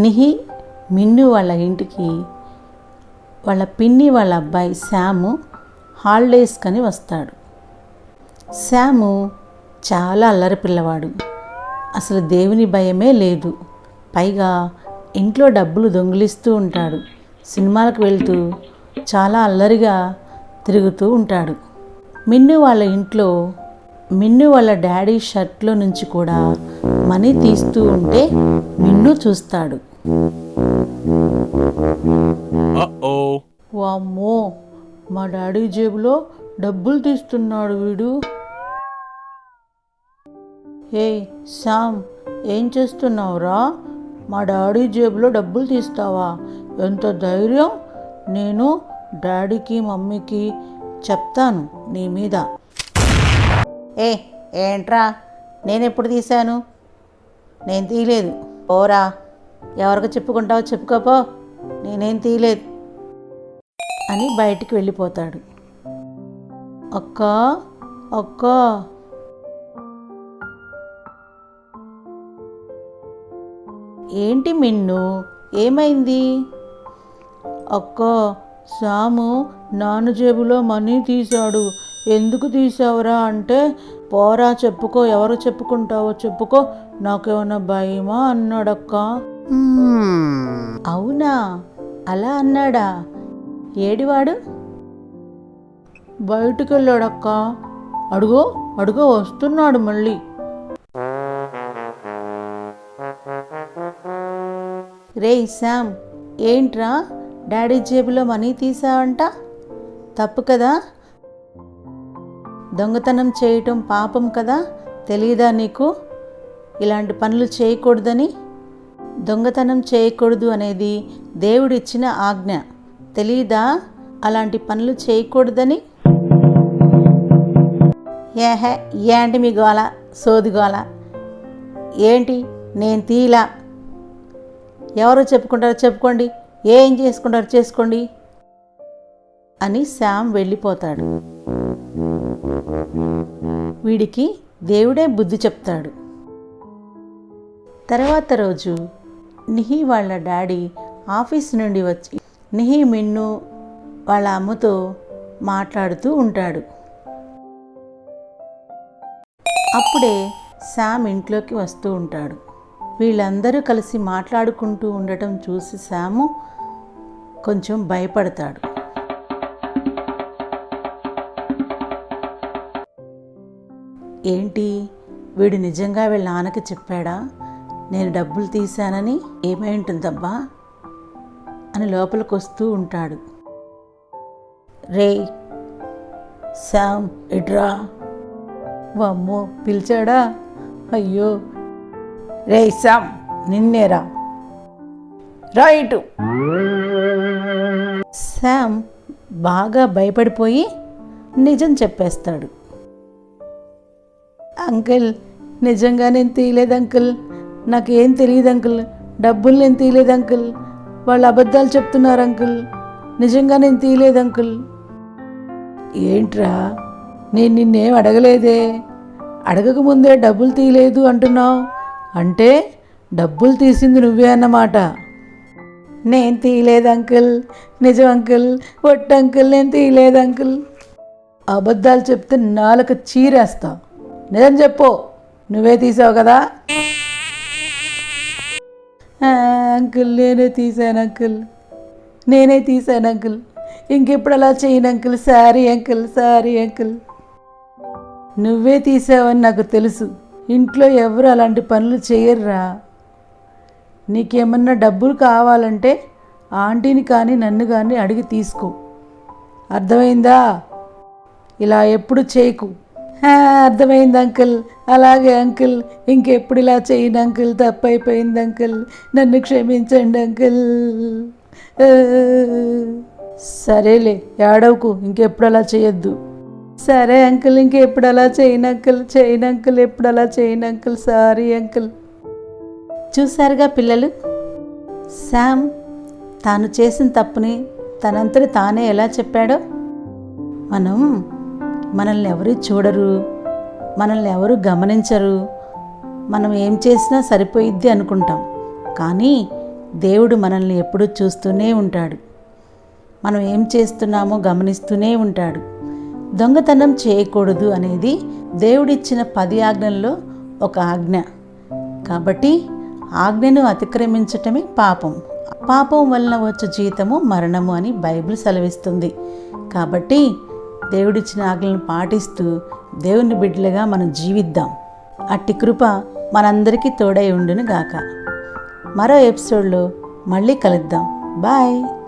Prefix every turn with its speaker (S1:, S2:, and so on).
S1: నిహి మిన్ను వాళ్ళ ఇంటికి వాళ్ళ పిన్ని వాళ్ళ అబ్బాయి శాము హాలిడేస్కని వస్తాడు. శాము చాలా అల్లరి పిల్లవాడు. అసలు దేవుని భయమే లేదు. పైగా ఇంట్లో డబ్బులు దొంగిలిస్తూ ఉంటాడు. సినిమాలకు వెళ్తూ చాలా అల్లరిగా తిరుగుతూ ఉంటాడు. మిన్ను వాళ్ళ ఇంట్లో మిన్ను వాళ్ళ డాడీ షర్ట్లో నుంచి కూడా మనీ తీస్తూ ఉంటే మిన్ను చూస్తాడు. వామ్మో, మా డాడీ జేబులో డబ్బులు తీస్తున్నాడు వీడు. ఏయ్ శామ్, ఏం చేస్తున్నావురా? మా డాడీ జేబులో డబ్బులు తీస్తావా? ఎంత ధైర్యం! నేను డాడీకి మమ్మీకి చెప్తాను నీ మీద. ఏంట్రా, నేను ఎప్పుడు తీశాను? నేను తీయలేదు. పోరా, ఎవరికి చెప్పుకుంటావో చెప్పుకోపో, నేనేం తీయలేదు అని బయటికి వెళ్ళిపోతాడు. అక్క అక్క, ఏంటి మిన్ను, ఏమైంది? అక్క, శాము నాన్న జేబులో మనీ తీశాడు. ఎందుకు తీసావురా అంటే, పోరా చెప్పుకో, ఎవరు చెప్పుకుంటావో చెప్పుకో, నాకేమన్నా భయమా అన్నాడక్క. అవునా, అలా అన్నాడా? ఏడివాడు? బయటికి వెళ్ళాడక్క. అడుగో అడుగో వస్తున్నాడు మళ్ళీ. రేయ్ శామ్, ఏంట్రా డాడీ జేబులో మనీ తీసావంట? తప్పు కదా? దొంగతనం చేయటం పాపం కదా? తెలీదా నీకు ఇలాంటి పనులు చేయకూడదని? దొంగతనం చేయకూడదు అనేది దేవుడిచ్చిన ఆజ్ఞ. తెలీదా అలాంటి పనులు చేయకూడదని? ఏంటి మీ గోల, సోది గోల ఏంటి? నేను తీలా. ఎవరు చెప్పుకుంటారో చెప్పుకోండి, ఏం చేసుకుంటారో చేసుకోండి అని శామ్ వెళ్ళిపోతాడు. వీడికి దేవుడే బుద్ధి చెప్తాడు. తర్వాత రోజు నిహి వాళ్ళ డాడీ ఆఫీస్ నుండి వచ్చి నిహి మిన్ను వాళ్ళ అమ్మతో మాట్లాడుతూ ఉంటాడు. అప్పుడే శామ్ ఇంట్లోకి వస్తూ ఉంటాడు. వీళ్ళందరూ కలిసి మాట్లాడుకుంటూ ఉండటం చూసి శాము కొంచెం భయపడతాడు. ఏంటి, వీడు నిజంగా వీళ్ళ నాన్నకి చెప్పాడా నేను డబ్బులు తీశానని? ఏమై ఉంటుందబ్బా అని లోపలికి వస్తూ ఉంటాడు. రేయ్ శామ్, ఇట్రా. వామ్మో, పిలిచాడా? అయ్యో. రేయ్ శామ్, నిన్నేరా, రైటు. శామ్ బాగా భయపడిపోయి నిజం చెప్పేస్తాడు. అంకుల్, నిజంగా నేను తీయలేదు అంకుల్, నాకేం తెలియదు అంకుల్, డబ్బులు నేను తీయలేదు అంకుల్, వాళ్ళు అబద్ధాలు చెప్తున్నారు అంకుల్, నిజంగా నేను తీయలేదు అంకుల్. ఏంట్రా, నేను నిన్నేం అడగలేదే, అడగకముందే డబ్బులు తీయలేదు అంటున్నావు అంటే డబ్బులు తీసింది నువ్వే అన్నమాట. నేను తీయలేదు అంకుల్, నిజం అంకుల్, ఒట్టు అంకుల్, నేను తీయలేదు అంకుల్. అబద్ధాలు చెప్తే నాలుక చీరేస్తా. నిజం చెప్పు, నువ్వే తీసావు కదా? అంకుల్, నేనే తీశాను అంకుల్, నేనే తీశాను అంకుల్, ఇంకెప్పుడు అలా చేయను uncle, sorry uncle, sorry uncle. నువ్వే తీసావని నాకు తెలుసు. ఇంట్లో ఎవరు అలాంటి పనులు చేయర్రా. నీకేమన్నా డబ్బులు కావాలంటే ఆంటీని కానీ నన్ను కానీ అడిగి తీసుకో, అర్థమైందా? ఇలా ఎప్పుడు చేయకు. అర్థమైంది అంకుల్, అలాగే అంకుల్, ఇంకెప్పుడు ఇలా చేయను అంకుల్, తప్పైపోయింది అంకుల్, నన్ను క్షమించండి అంకుల్. సరేలే, ఏడవకు, ఇంకెప్పుడు అలా చేయొద్దు. సరే అంకుల్, ఇంకెప్పుడు అలా చేయను అంకుల్, చేయను అంకుల్, ఎప్పుడు అలా చేయను అంకుల్, సారీ అంకుల్. చూశారుగా పిల్లలు, శామ్ తాను చేసిన తప్పుని తనంతట తానే ఎలా చెప్పాడో. మనల్ని ఎవరు చూడరు, మనల్ని ఎవరు గమనించరు, మనం ఏం చేసినా సరిపోయిద్ది అనుకుంటాం. కానీ దేవుడు మనల్ని ఎప్పుడూ చూస్తూనే ఉంటాడు. మనం ఏం చేస్తున్నామో గమనిస్తూనే ఉంటాడు. దొంగతనం చేయకూడదు అనేది దేవుడిచ్చిన 10 ఆజ్ఞల్లో ఒక ఆజ్ఞ. కాబట్టి ఆజ్ఞను అతిక్రమించటమే పాపం. పాపం వలన వచ్చే జీతము మరణము అని బైబిల్ సెలవిస్తుంది. కాబట్టి దేవుడిచ్చిన ఆజ్ఞలను పాటిస్తూ దేవుని బిడ్డలుగా మనం జీవిద్దాం. అట్టి కృప మనందరికీ తోడై ఉండును గాక. మరో ఎపిసోడ్లో మళ్ళీ కలుద్దాం. బాయ్.